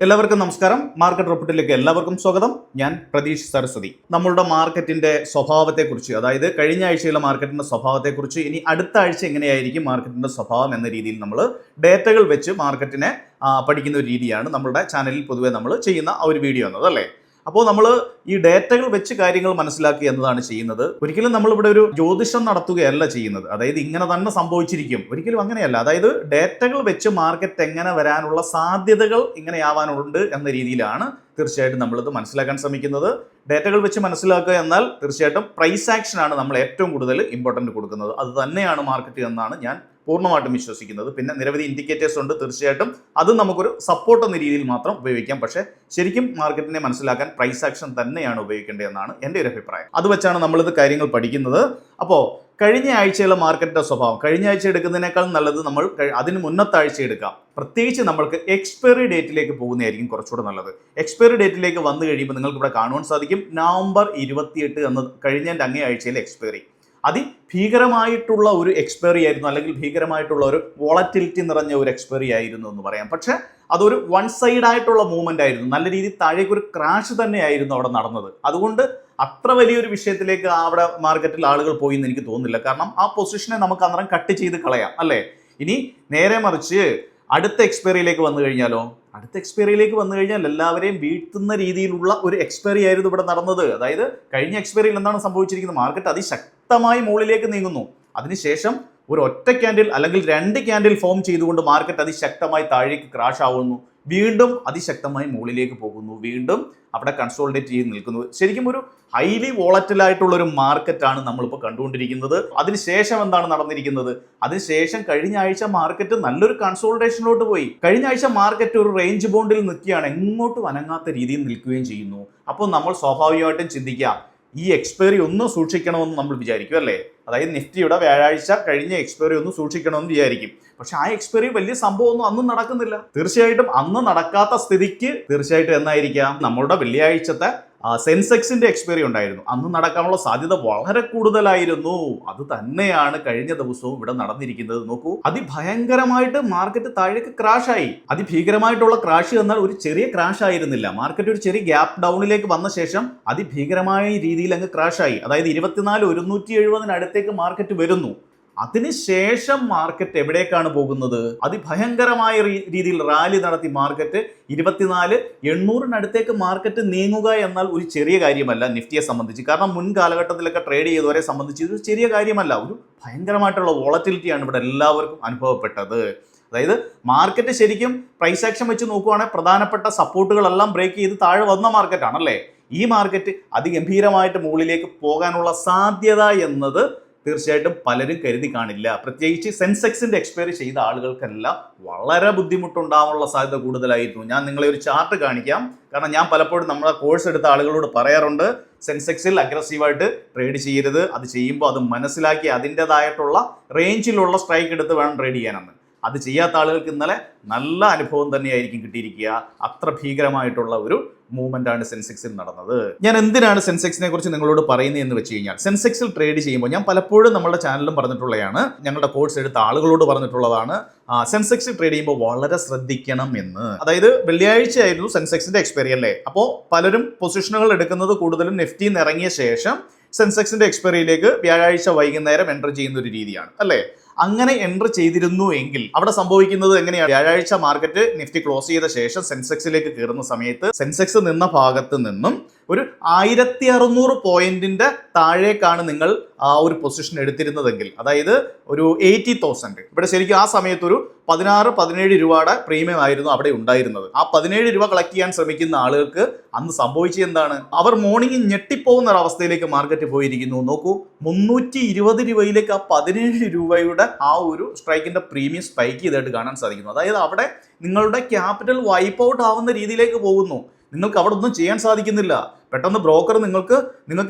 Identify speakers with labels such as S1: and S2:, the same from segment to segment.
S1: എല്ലാവർക്കും നമസ്കാരം. മാർക്കറ്റ് റിപ്പോർട്ടിലേക്ക് എല്ലാവർക്കും സ്വാഗതം. ഞാൻ പ്രതീഷ് സരസ്വതി. നമ്മളുടെ മാർക്കറ്റിന്റെ സ്വഭാവത്തെക്കുറിച്ച്, അതായത് കഴിഞ്ഞ ആഴ്ചയിലെ മാർക്കറ്റിന്റെ സ്വഭാവത്തെക്കുറിച്ച്, ഇനി അടുത്ത ആഴ്ച എങ്ങനെയായിരിക്കും മാർക്കറ്റിന്റെ സ്വഭാവം എന്ന രീതിയിൽ നമ്മൾ ഡേറ്റകൾ വെച്ച് മാർക്കറ്റിനെ പഠിക്കുന്ന ഒരു രീതിയാണ് നമ്മുടെ ചാനലിൽ പൊതുവെ നമ്മൾ ചെയ്യുന്ന ആ ഒരു വീഡിയോ എന്നത്, അല്ലേ? അപ്പോൾ നമ്മൾ ഈ ഡേറ്റകൾ വെച്ച് കാര്യങ്ങൾ മനസ്സിലാക്കുക എന്നതാണ് ചെയ്യുന്നത്. ഒരിക്കലും നമ്മളിവിടെ ഒരു ജ്യോതിഷം നടത്തുകയല്ല ചെയ്യുന്നത്. അതായത് ഇങ്ങനെ തന്നെ സംഭവിച്ചിരിക്കും, ഒരിക്കലും അങ്ങനെയല്ല. അതായത് ഡേറ്റകൾ വെച്ച് മാർക്കറ്റ് എങ്ങനെ വരാനുള്ള സാധ്യതകൾ ഇങ്ങനെയാവാനുണ്ട് എന്ന രീതിയിലാണ് തീർച്ചയായിട്ടും നമ്മളിത് മനസ്സിലാക്കാൻ ശ്രമിക്കുന്നത്. ഡേറ്റകൾ വെച്ച് മനസ്സിലാക്കുക എന്നാൽ തീർച്ചയായിട്ടും പ്രൈസ് ആക്ഷൻ ആണ് നമ്മൾ ഏറ്റവും കൂടുതൽ ഇമ്പോർട്ടൻറ്റ് കൊടുക്കുന്നത്. അത് തന്നെയാണ് മാർക്കറ്റ് എന്നാണ് ഞാൻ പൂർണ്ണമായിട്ടും വിശ്വസിക്കുന്നത്. പിന്നെ നിരവധി ഇൻഡിക്കേറ്റേഴ്സ് ഉണ്ട്, തീർച്ചയായിട്ടും അത് നമുക്കൊരു സപ്പോർട്ട് എന്ന രീതിയിൽ മാത്രം ഉപയോഗിക്കാം. പക്ഷേ ശരിക്കും മാർക്കറ്റിനെ മനസ്സിലാക്കാൻ പ്രൈസ് ആക്ഷൻ തന്നെയാണ് ഉപയോഗിക്കേണ്ടതെന്നാണ് എൻ്റെ ഒരു അഭിപ്രായം. അത് വെച്ചാണ് നമ്മളിത് കാര്യങ്ങൾ പഠിക്കുന്നത്. അപ്പോൾ കഴിഞ്ഞ ആഴ്ചയിലെ മാർക്കറ്റിന്റെ സ്വഭാവം, കഴിഞ്ഞ ആഴ്ച എടുക്കുന്നതിനേക്കാൾ നല്ലത് നമ്മൾ അതിന് മുന്നത്തെ ആഴ്ച എടുക്കാം. പ്രത്യേകിച്ച് നമ്മൾക്ക് എക്സ്പയറി ഡേറ്റിലേക്ക് പോകുന്നതായിരിക്കും കുറച്ചുകൂടെ നല്ലത്. എക്സ്പയറി ഡേറ്റിലേക്ക് വന്നു കഴിയുമ്പോൾ നിങ്ങൾക്ക് ഇവിടെ കാണുവാൻ സാധിക്കും നവംബർ 28 എന്ന കഴിഞ്ഞതിൻ്റെ അങ്ങേ ആഴ്ചയിലെ എക്സ്പയറി അതിഭീകരമായിട്ടുള്ള ഒരു എക്സ്പയറി ആയിരുന്നു, അല്ലെങ്കിൽ ഭീകരമായിട്ടുള്ള ഒരു വോളറ്റിലിറ്റി നിറഞ്ഞ ഒരു എക്സ്പയറി ആയിരുന്നു എന്ന് പറയാം. പക്ഷേ അതൊരു വൺ സൈഡ് ആയിട്ടുള്ള മൂവ്മെന്റ് ആയിരുന്നു. നല്ല രീതിയിൽ താഴേക്ക് ഒരു ക്രാഷ് തന്നെയായിരുന്നു അവിടെ നടന്നത്. അതുകൊണ്ട് അത്ര വലിയൊരു വിഷയത്തിലേക്ക് അവിടെ മാർക്കറ്റിൽ ആളുകൾ പോയി എന്ന് എനിക്ക് തോന്നുന്നില്ല. കാരണം ആ പൊസിഷനെ നമുക്ക് അന്നേരം കട്ട് ചെയ്ത് കളയാം, അല്ലേ? ഇനി നേരെ മറിച്ച് അടുത്ത എക്സ്പയറിയിലേക്ക് വന്നു കഴിഞ്ഞാലോ, അടുത്ത എക്സ്പയറിയിലേക്ക് വന്നു കഴിഞ്ഞാൽ എല്ലാവരെയും വീഴ്ത്തുന്ന രീതിയിലുള്ള ഒരു എക്സ്പയറി ആയിരുന്നു ഇവിടെ നടന്നത്. അതായത് കഴിഞ്ഞ എക്സ്പയറിയിൽ എന്താണ് സംഭവിച്ചിരിക്കുന്നത്? മാർക്കറ്റ് അതിശക്തമായി മുകളിലേക്ക് നീങ്ങുന്നു. അതിനുശേഷം ഒരു ഒറ്റ ക്യാൻഡിൽ അല്ലെങ്കിൽ രണ്ട് ക്യാൻഡിൽ ഫോം ചെയ്തുകൊണ്ട് മാർക്കറ്റ് അതിശക്തമായി താഴേക്ക് ക്രാഷ് ആവുന്നു, വീണ്ടും അതിശക്തമായി മുകളിലേക്ക് പോകുന്നു, വീണ്ടും അവിടെ കൺസോളിഡേറ്റ് ചെയ്ത് നിൽക്കുന്നു. ശരിക്കും ഒരു ഹൈലി വോളറ്റൈൽ ആയിട്ടുള്ള ഒരു മാർക്കറ്റാണ് നമ്മളിപ്പോൾ കണ്ടുകൊണ്ടിരിക്കുന്നത്. അതിനുശേഷം എന്താണ് നടന്നിരിക്കുന്നത്? അതിനുശേഷം കഴിഞ്ഞ ആഴ്ച മാർക്കറ്റ് നല്ലൊരു കൺസോളിഡേഷനിലോട്ട് പോയി. കഴിഞ്ഞ ആഴ്ച മാർക്കറ്റ് ഒരു റേഞ്ച് ബോണ്ടിൽ നിൽക്കുകയാണ്, എങ്ങോട്ടും അനങ്ങാത്ത രീതിയിൽ നിൽക്കുകയും ചെയ്യുന്നു. അപ്പോൾ നമ്മൾ സ്വാഭാവികമായിട്ടും ചിന്തിക്കാം, ഈ എക്സ്പയറി ഒന്ന് സൂക്ഷിക്കണമെന്ന് നമ്മൾ വിചാരിക്കും, അല്ലേ? അതായത് നിഫ്റ്റിയുടെ വ്യാഴാഴ്ച കഴിഞ്ഞ എക്സ്പയറി ഒന്ന് സൂക്ഷിക്കണമെന്ന് വിചാരിക്കും. പക്ഷെ ആ എക്സ്പയറി വലിയ സംഭവമൊന്നും അന്നും നടക്കുന്നില്ല. തീർച്ചയായിട്ടും അന്ന് നടക്കാത്ത സ്ഥിതിക്ക് തീർച്ചയായിട്ടും എന്നായിരിക്കാം നമ്മളുടെ വെള്ളിയാഴ്ചത്തെ സെൻസെക്സിന്റെ എക്സ്പയറി ഉണ്ടായിരുന്നു. അന്ന് നടക്കാനുള്ള സാധ്യത വളരെ കൂടുതലായിരുന്നു. അത് തന്നെയാണ് കഴിഞ്ഞ ദിവസവും ഇവിടെ നടന്നിരിക്കുന്നത്. നോക്കൂ, അതിഭയങ്കരമായിട്ട് മാർക്കറ്റ് താഴേക്ക് ക്രാഷ് ആയി. അതിഭീകരമായിട്ടുള്ള ക്രാഷ് എന്നാൽ ഒരു ചെറിയ ക്രാഷ് ആയിരുന്നില്ല. മാർക്കറ്റ് ഒരു ചെറിയ ഗ്യാപ്പ് ഡൗണിലേക്ക് വന്ന ശേഷം അതിഭീകരമായ രീതിയിൽ അങ്ങ് ക്രാഷ് ആയി. അതായത് 24,170 അടുത്തേക്ക് മാർക്കറ്റ് വരുന്നു. അതിനുശേഷം മാർക്കറ്റ് എവിടേക്കാണ് പോകുന്നത്? അതിഭയങ്കരമായ രീതിയിൽ റാലി നടത്തി മാർക്കറ്റ് 24,800 മാർക്കറ്റ് നീങ്ങുക എന്നാൽ ഒരു ചെറിയ കാര്യമല്ല നിഫ്റ്റിയെ സംബന്ധിച്ച്. കാരണം മുൻ കാലഘട്ടത്തിലൊക്കെ ട്രേഡ് ചെയ്തവരെ സംബന്ധിച്ച് ഇത് ചെറിയ കാര്യമല്ല. ഒരു ഭയങ്കരമായിട്ടുള്ള വോളറ്റിലിറ്റിയാണ് ഇവിടെ എല്ലാവർക്കും അനുഭവപ്പെട്ടത്. അതായത് മാർക്കറ്റ് ശരിക്കും പ്രൈസ് ആക്ഷൻ വെച്ച് നോക്കുവാണെങ്കിൽ പ്രധാനപ്പെട്ട സപ്പോർട്ടുകളെല്ലാം ബ്രേക്ക് ചെയ്ത് താഴെ വന്ന മാർക്കറ്റാണ്, അല്ലേ? ഈ മാർക്കറ്റ് അതിഗംഭീരമായിട്ട് മുകളിലേക്ക് പോകാനുള്ള സാധ്യത എന്നത് തീർച്ചയായിട്ടും പലരും കരുതി കാണില്ല. പ്രത്യേകിച്ച് സെൻസെക്സിന്റെ എക്സ്പയറി ചെയ്ത ആളുകൾക്കെല്ലാം വളരെ ബുദ്ധിമുട്ടുണ്ടാവാനുള്ള സാധ്യത കൂടുതലായിരുന്നു. ഞാൻ നിങ്ങളെ ഒരു ചാർട്ട് കാണിക്കാം. കാരണം ഞാൻ പലപ്പോഴും നമ്മുടെ കോഴ്സ് എടുത്ത ആളുകളോട് പറയാറുണ്ട്, സെൻസെക്സിൽ അഗ്രസീവായിട്ട് ട്രേഡ് ചെയ്യരുത്. അത് ചെയ്യുമ്പോൾ അത് മനസ്സിലാക്കി അതിൻ്റെതായിട്ടുള്ള റേഞ്ചിലുള്ള സ്ട്രൈക്ക് എടുത്ത് വേണം ട്രേഡ് ചെയ്യാനെന്ന്. അത് ചെയ്യാത്ത ആളുകൾക്ക് ഇന്നലെ നല്ല അനുഭവം തന്നെയായിരിക്കും കിട്ടിയിരിക്കുക. അത്ര ഭീകരമായിട്ടുള്ള ഒരു മൂവ്മെന്റ് ആണ് സെൻസെക്സിൽ നടന്നത്. ഞാൻ എന്തിനാണ് സെൻസെക്സിനെ കുറിച്ച് നിങ്ങളോട് പറയുന്നത് എന്ന് വെച്ച് കഴിഞ്ഞാൽ, സെൻസെക്സിൽ ട്രേഡ് ചെയ്യുമ്പോൾ ഞാൻ പലപ്പോഴും നമ്മുടെ ചാനലിലും പറഞ്ഞിട്ടുള്ളതാണ്, ഞങ്ങളുടെ കോഴ്സ് എടുത്ത ആളുകളോട് പറഞ്ഞിട്ടുള്ളതാണ്, സെൻസെക്സിൽ ട്രേഡ് ചെയ്യുമ്പോൾ വളരെ ശ്രദ്ധിക്കണം എന്ന്. അതായത് വെള്ളിയാഴ്ച ആയിരുന്നു സെൻസെക്സിന്റെ എക്സ്പയറി, അല്ലേ? അപ്പോൾ പലരും പൊസിഷനുകൾ എടുക്കുന്നത് കൂടുതലും നിഫ്റ്റിയിൽ നിന്ന് ഇറങ്ങിയ ശേഷം സെൻസെക്സിന്റെ എക്സ്പയറിയിലേക്ക് വ്യാഴാഴ്ച വൈകുന്നേരം എൻ്റർ ചെയ്യുന്ന ഒരു രീതിയാണ്, അല്ലേ? അങ്ങനെ എൻ്റർ ചെയ്തിരുന്നു എങ്കിൽ അവിടെ സംഭവിക്കുന്നത് എങ്ങനെയാണ്? വ്യാഴാഴ്ച മാർക്കറ്റ് നിഫ്റ്റി ക്ലോസ് ചെയ്ത ശേഷം സെൻസെക്സിലേക്ക് കയറുന്ന സമയത്ത് സെൻസെക്സ് നിന്ന ഭാഗത്ത് നിന്നും ഒരു 1600 പോയിന്റിന്റെ താഴേക്കാണ് നിങ്ങൾ ആ ഒരു പൊസിഷൻ എടുത്തിരുന്നതെങ്കിൽ, അതായത് ഒരു 80,000. ഇവിടെ ശരിക്കും ആ സമയത്ത് ഒരു 16-17 രൂപയുടെ പ്രീമിയം ആയിരുന്നു അവിടെ ഉണ്ടായിരുന്നത്. ആ 17 രൂപ കളക്ട് ചെയ്യാൻ ശ്രമിക്കുന്ന ആളുകൾക്ക് അന്ന് സംഭവിച്ചത് എന്താണ്? അവർ മോർണിംഗ് ഞെട്ടിപ്പോകുന്ന ഒരവസ്ഥയിലേക്ക് മാർക്കറ്റ് പോയിരിക്കുന്നു. നോക്കൂ, 320 രൂപയിലേക്ക് ആ 17 രൂപയുടെ ആ ഒരു സ്ട്രൈക്കിന്റെ പ്രീമിയം സ്പൈക്ക് ചെയ്തായിട്ട് കാണാൻ സാധിക്കുന്നു. അതായത് അവിടെ നിങ്ങളുടെ ക്യാപിറ്റൽ വൈപ്പ് ഔട്ട് ആവുന്ന രീതിയിലേക്ക് പോകുന്നു. നിങ്ങൾക്ക് അവിടെ ഒന്നും ചെയ്യാൻ സാധിക്കുന്നില്ല. പെട്ടെന്ന് ബ്രോക്കർ നിങ്ങൾക്ക്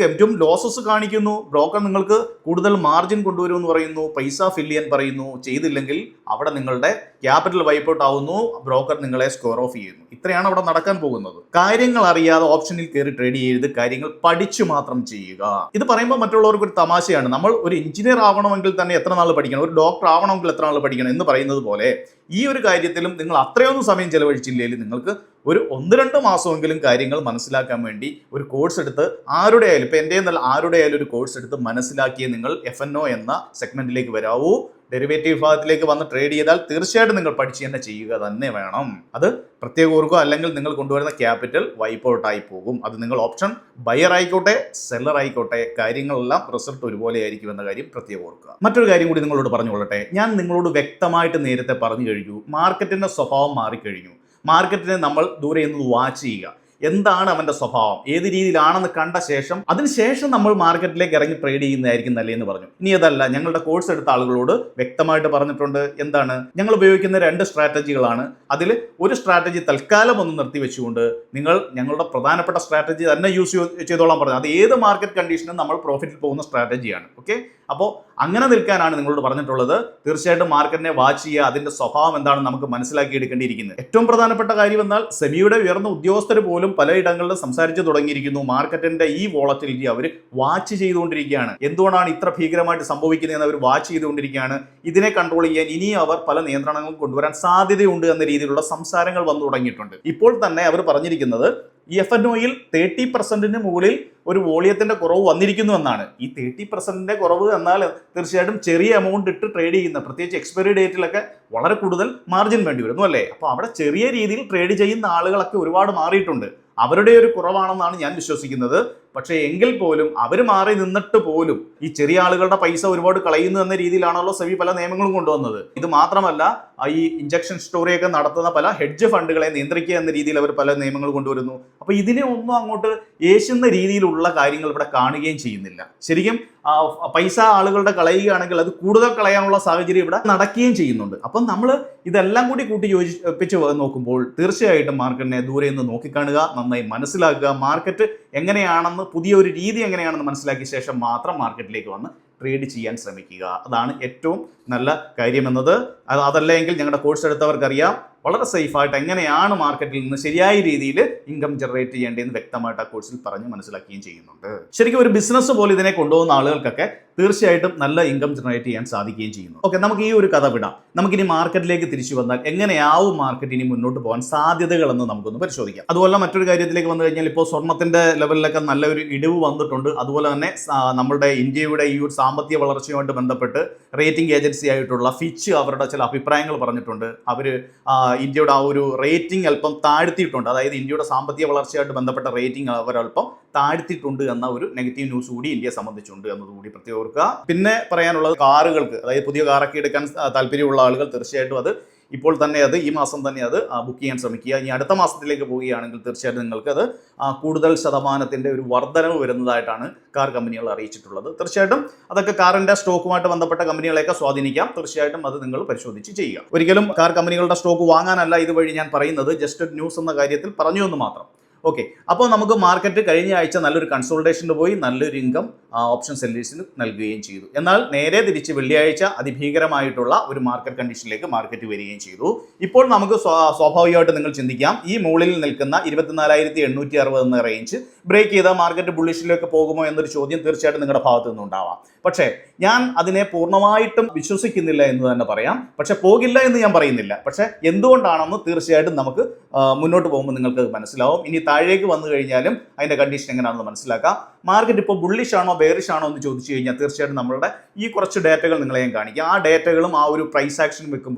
S1: ഏറ്റവും ലോസസ് കാണിക്കുന്നു, ബ്രോക്കർ നിങ്ങൾക്ക് കൂടുതൽ മാർജിൻ കൊണ്ടുവരുമെന്ന് പറയുന്നു, പൈസ ഫില്ല് ചെയ്യാൻ പറയുന്നു, ചെയ്തില്ലെങ്കിൽ അവിടെ നിങ്ങളുടെ ക്യാപിറ്റൽ വൈപ്പ് ഔട്ട് ആവുന്നു, ബ്രോക്കർ നിങ്ങളെ സ്കോർ ഓഫ് ചെയ്യുന്നു. ഇത്രയാണ് അവിടെ നടക്കാൻ പോകുന്നത്. കാര്യങ്ങൾ അറിയാതെ ഓപ്ഷനിൽ കയറി ട്രേഡ് ചെയ്ത് കാര്യങ്ങൾ പഠിച്ചു മാത്രം ചെയ്യുക. ഇത് പറയുമ്പോൾ മറ്റുള്ളവർക്ക് ഒരു തമാശയാണ്. നമ്മൾ ഒരു എഞ്ചിനീയർ ആവണമെങ്കിൽ തന്നെ എത്ര നാൾ പഠിക്കണം, ഒരു ഡോക്ടർ ആവണമെങ്കിൽ എത്ര നാൾ പഠിക്കണം എന്ന് പറയുന്നത് പോലെ ഈ ഒരു കാര്യത്തിലും നിങ്ങൾ അത്രയൊന്നും സമയം ചെലവഴിച്ചില്ലെങ്കിൽ നിങ്ങൾക്ക് ഒരു 1-2 മാസമെങ്കിലും കാര്യങ്ങൾ മനസ്സിലാക്കാൻ വേണ്ടി ഒരു കോഴ്സ് എടുത്ത് ആരുടെ ആയാലും, ഇപ്പം എൻ്റെ നല്ല ആരുടെ ആയാലും ഒരു കോഴ്സ് എടുത്ത് മനസ്സിലാക്കിയ നിങ്ങൾ FNO എന്ന സെഗ്മെന്റിലേക്ക് വരാവൂ. ഡെറിവേറ്റീവ് വിഭാഗത്തിലേക്ക് വന്ന് ട്രേഡ് ചെയ്താൽ തീർച്ചയായിട്ടും നിങ്ങൾ പഠിച്ച് തന്നെ ചെയ്യുക തന്നെ വേണം. അത് പ്രത്യേക ഓർക്കുക, അല്ലെങ്കിൽ നിങ്ങൾ കൊണ്ടുവരുന്ന ക്യാപിറ്റൽ വൈപ്പ് ഔട്ട് ആയി പോകും. അത് നിങ്ങൾ ഓപ്ഷൻ ബയർ ആയിക്കോട്ടെ സെല്ലർ ആയിക്കോട്ടെ, കാര്യങ്ങളെല്ലാം റിസൾട്ട് ഒരുപോലെ ആയിരിക്കും എന്ന കാര്യം പ്രത്യേകം ഓർക്കുക. മറ്റൊരു കാര്യം കൂടി നിങ്ങളോട് പറഞ്ഞുകൊള്ളട്ടെ. ഞാൻ നിങ്ങളോട് വ്യക്തമായിട്ട് നേരത്തെ പറഞ്ഞു കഴിഞ്ഞു, മാർക്കറ്റിന്റെ സ്വഭാവം മാറിക്കഴിഞ്ഞു. മാർക്കറ്റിനെ നമ്മൾ ദൂരെ നിന്ന് വാച്ച് ചെയ്യുക. എന്താണ് അവന്റെ സ്വഭാവം, ഏത് രീതിയിലാണെന്ന് കണ്ട ശേഷം അതിനുശേഷം നമ്മൾ മാർക്കറ്റിലേക്ക് ഇറങ്ങി ട്രേഡ് ചെയ്യുന്നതായിരിക്കും നല്ലതെന്ന് പറഞ്ഞു. ഇനി അതല്ല, ഞങ്ങളുടെ കോഴ്സ് എടുത്ത ആളുകളോട് വ്യക്തമായിട്ട് പറഞ്ഞിട്ടുണ്ട്. എന്താണ് ഞങ്ങൾ ഉപയോഗിക്കുന്ന 2 സ്ട്രാറ്റജികളാണ്. അതിൽ ഒരു സ്ട്രാറ്റജി തൽക്കാലം ഒന്ന് നിർത്തിവെച്ചുകൊണ്ട് നിങ്ങൾ ഞങ്ങളുടെ പ്രധാനപ്പെട്ട സ്ട്രാറ്റജി തന്നെ യൂസ് ചെയ്തോളാൻ പറഞ്ഞു. അത് ഏത് മാർക്കറ്റ് കണ്ടീഷനും നമ്മൾ പ്രോഫിറ്റിൽ പോകുന്ന സ്ട്രാറ്റജിയാണ്. ഓക്കെ, അപ്പോൾ അങ്ങനെ നിൽക്കാനാണ് നിങ്ങളോട് പറഞ്ഞിട്ടുള്ളത്. തീർച്ചയായിട്ടും മാർക്കറ്റിനെ വാച്ച് ചെയ്യുക, അതിന്റെ സ്വഭാവം എന്താണെന്ന് നമുക്ക് മനസ്സിലാക്കി എടുക്കേണ്ടിയിരിക്കുന്നത്. ഏറ്റവും പ്രധാനപ്പെട്ട കാര്യം എന്നാൽ സെബിയുടെ ഉയർന്ന ഉദ്യോഗസ്ഥർ പോലും പലയിടങ്ങളിലും സംസാരിച്ചു തുടങ്ങിയിരിക്കുന്നു. മാർക്കറ്റിന്റെ ഈ വോളറ്റിലിറ്റി അവർ വാച്ച് ചെയ്തുകൊണ്ടിരിക്കുകയാണ്. എന്തുകൊണ്ടാണ് ഇത്ര ഭീകരമായിട്ട് സംഭവിക്കുന്നതെന്ന് അവർ വാച്ച് ചെയ്തുകൊണ്ടിരിക്കുകയാണ്. ഇതിനെ കൺട്രോൾ ചെയ്യാൻ ഇനി അവർ പല നിയന്ത്രണങ്ങളും കൊണ്ടുവരാൻ സാധ്യതയുണ്ട് എന്ന രീതിയിലുള്ള സംസാരങ്ങൾ വന്നു തുടങ്ങിയിട്ടുണ്ട്. ഇപ്പോൾ തന്നെ അവർ പറഞ്ഞിരിക്കുന്നത് ഈ FNOയിൽ 30% മുകളിൽ ഒരു വോളിയത്തിന്റെ കുറവ് വന്നിരിക്കുന്നു എന്നാണ്. ഈ 30% കുറവ് എന്നാൽ തീർച്ചയായിട്ടും ചെറിയ എമൗണ്ട് ഇട്ട് ട്രേഡ് ചെയ്യുന്ന, പ്രത്യേകിച്ച് എക്സ്പയറി ഡേറ്റിലൊക്കെ വളരെ കൂടുതൽ മാർജിൻ വേണ്ടി വരുന്നു അല്ലേ. അപ്പോൾ അവിടെ ചെറിയ രീതിയിൽ ട്രേഡ് ചെയ്യുന്ന ആളുകളൊക്കെ ഒരുപാട് മാറിയിട്ടുണ്ട്. അവരുടെ ഒരു കുറവാണെന്നാണ് ഞാൻ വിശ്വസിക്കുന്നത്. പക്ഷേ എങ്കിൽ പോലും അവർ മാറി നിന്നിട്ട് പോലും ഈ ചെറിയ ആളുകളുടെ പൈസ ഒരുപാട് കളയുന്നു എന്ന രീതിയിലാണല്ലോ സെബി പല നിയമങ്ങളും കൊണ്ടുവന്നത്. ഇത് മാത്രമല്ല, ഈ ഇഞ്ചക്ഷൻ സ്റ്റോറിയൊക്കെ നടത്തുന്ന പല ഹെഡ്ജ് ഫണ്ടുകളെ നിയന്ത്രിക്കുക എന്ന രീതിയിൽ അവർ പല നിയമങ്ങൾ കൊണ്ടുവരുന്നു. അപ്പോൾ ഇതിനെ ഒന്നും അങ്ങോട്ട് ഏശുന്ന രീതിയിലുള്ള കാര്യങ്ങൾ ഇവിടെ കാണുകയും ചെയ്യുന്നില്ല. ശരിക്കും പൈസ ആളുകളുടെ കളയുകയാണെങ്കിൽ അത് കൂടുതൽ കളയാനുള്ള സാഹചര്യം ഇവിടെ നടക്കുകയും ചെയ്യുന്നുണ്ട്. അപ്പം നമ്മൾ ഇതെല്ലാം കൂടി കൂട്ടി യോജിപ്പിച്ച് നോക്കുമ്പോൾ തീർച്ചയായിട്ടും മാർക്കറ്റിനെ ദൂരെ നിന്ന് നോക്കിക്കാണുക, നന്നായി മനസ്സിലാക്കുക, മാർക്കറ്റ് എങ്ങനെയാണെന്ന്, പുതിയൊരു രീതി എങ്ങനെയാണെന്ന് മനസ്സിലാക്കിയ ശേഷം മാത്രം മാർക്കറ്റിലേക്ക് വന്ന് ട്രേഡ് ചെയ്യാൻ ശ്രമിക്കുക. അതാണ് ഏറ്റവും നല്ല കാര്യമെന്നത്. അതല്ലെങ്കിൽ ഞങ്ങളുടെ കോഴ്സ് എടുത്തവർക്കറിയാം വളരെ സേഫായിട്ട് എങ്ങനെയാണ് മാർക്കറ്റിൽ നിന്ന് ശരിയായ രീതിയിൽ ഇൻകം ജനറേറ്റ് ചെയ്യേണ്ടതെന്ന് വ്യക്തമായിട്ട് ആ കോഴ്സിൽ പറഞ്ഞ് മനസ്സിലാക്കുകയും ചെയ്യുന്നുണ്ട്. ശരിക്കും ഒരു ബിസിനസ് പോലെ ഇതിനെ കൊണ്ടുപോകുന്ന ആളുകൾക്കൊക്കെ തീർച്ചയായിട്ടും നല്ല ഇൻകം ജനറേറ്റ് ചെയ്യാൻ സാധിക്കുകയും ചെയ്യുന്നു. ഓക്കെ, നമുക്ക് ഈ ഒരു കഥ വിടാം. നമുക്കിനി മാർക്കറ്റിലേക്ക് തിരിച്ചു വന്നാൽ എങ്ങനെയാവും മാർക്കറ്റ് ഇനി മുന്നോട്ട് പോകാൻ സാധ്യതകളെന്ന് നമുക്കൊന്ന് പരിശോധിക്കാം. അതുപോലെ മറ്റൊരു കാര്യത്തിലേക്ക് വന്നു കഴിഞ്ഞാൽ ഇപ്പോൾ സ്വർണ്ണത്തിന്റെ ലെവലിലൊക്കെ നല്ലൊരു ഇടിവ് വന്നിട്ടുണ്ട്. അതുപോലെ തന്നെ നമ്മുടെ ഇന്ത്യയുടെ ഈ ഒരു സാമ്പത്തിക വളർച്ചയുമായിട്ട് ബന്ധപ്പെട്ട് റേറ്റിംഗ് ഏജൻസി ആയിട്ടുള്ള ഫിച്ച് അവരുടെ ചില അഭിപ്രായങ്ങൾ പറഞ്ഞിട്ടുണ്ട്. അവർ ഇന്ത്യയുടെ ആ ഒരു റേറ്റിംഗ് അല്പം താഴ്ത്തിയിട്ടുണ്ട്. അതായത് ഇന്ത്യയുടെ സാമ്പത്തിക വളർച്ചയായിട്ട് ബന്ധപ്പെട്ട റേറ്റിംഗ് അവരല്പം താഴ്ത്തിയിട്ടുണ്ട് എന്ന ഒരു നെഗറ്റീവ് ന്യൂസ് കൂടി ഇന്ത്യയെ സംബന്ധിച്ചുണ്ട് എന്നതുകൂടി പ്രത്യേകം ഓർക്കുക. പിന്നെ പറയാനുള്ളത് കാറുകൾക്ക്, അതായത് പുതിയ കാറൊക്കെ എടുക്കാൻ താല്പര്യമുള്ള ആളുകൾ തീർച്ചയായിട്ടും അത് ഇപ്പോൾ തന്നെ അത് ഈ മാസം തന്നെ അത് ബുക്ക് ചെയ്യാൻ ശ്രമിക്കുക. ഇനി അടുത്ത മാസത്തിലേക്ക് പോവുകയാണെങ്കിൽ തീർച്ചയായിട്ടും നിങ്ങൾക്ക് അത് കൂടുതൽ ശതമാനത്തിൻ്റെ ഒരു വർധനവ് വരുന്നതായിട്ടാണ് കാർ കമ്പനികൾ അറിയിച്ചിട്ടുള്ളത്. തീർച്ചയായിട്ടും അതൊക്കെ കാറിൻ്റെ സ്റ്റോക്കുമായിട്ട് ബന്ധപ്പെട്ട കമ്പനികളെയൊക്കെ സ്വാധീനിക്കാം. തീർച്ചയായിട്ടും അത് നിങ്ങൾ പരിശോധിച്ച് ചെയ്യുക. ഒരിക്കലും കാർ കമ്പനികളുടെ സ്റ്റോക്ക് വാങ്ങാനല്ല ഇതുവഴി ഞാൻ പറയുന്നത്, ജസ്റ്റ് ന്യൂസ് എന്ന കാര്യത്തിൽ പറഞ്ഞു എന്ന് മാത്രം. ഓക്കെ, അപ്പോൾ നമുക്ക് മാർക്കറ്റ് കഴിഞ്ഞ ആഴ്ച നല്ലൊരു കൺസോൾട്ടേഷന് പോയി നല്ലൊരു ഇൻകം ഓപ്ഷൻ സെല്ലേഴ്സിന് നൽകുകയും ചെയ്തു. എന്നാൽ നേരെ തിരിച്ച് വെള്ളിയാഴ്ച അതിഭീകരമായിട്ടുള്ള ഒരു മാർക്കറ്റ് കണ്ടീഷനിലേക്ക് മാർക്കറ്റ് വരികയും ചെയ്തു. ഇപ്പോൾ നമുക്ക് സ്വാഭാവികമായിട്ട് നിങ്ങൾ ചിന്തിക്കാം, ഈ മുകളിൽ നിൽക്കുന്ന 24,860 എന്ന റേഞ്ച് ബ്രേക്ക് ചെയ്താൽ മാർക്കറ്റ് ബുള്ളിഷിലേക്ക് പോകുമോ എന്നൊരു ചോദ്യം തീർച്ചയായിട്ടും നിങ്ങളുടെ ഭാഗത്തു നിന്നുണ്ടാവാം. പക്ഷേ ഞാൻ അതിനെ പൂർണ്ണമായിട്ടും വിശ്വസിക്കുന്നില്ല എന്ന് തന്നെ പറയാം. പക്ഷെ പോകില്ല എന്ന് ഞാൻ പറയുന്നില്ല. പക്ഷെ എന്തുകൊണ്ടാണെന്ന് തീർച്ചയായിട്ടും നമുക്ക് മുന്നോട്ട് പോകുമ്പോൾ നിങ്ങൾക്ക് മനസ്സിലാവും. ഇനി താഴേക്ക് വന്നു കഴിഞ്ഞാലും അതിൻ്റെ കണ്ടീഷൻ എങ്ങനെയാണെന്ന് മനസ്സിലാക്കാം. മാർക്കറ്റ് ഇപ്പോൾ ബുള്ളിഷ് ആണോ ബെയറിഷ് ആണോ എന്ന് ചോദിച്ചു കഴിഞ്ഞാൽ തീർച്ചയായിട്ടും നമ്മളുടെ ഈ കുറച്ച് ഡേറ്റകൾ നിങ്ങളെ ഞാൻ കാണിക്കാം. ആ ഡേറ്റകളും ആ ഒരു പ്രൈസ് ആക്ഷൻ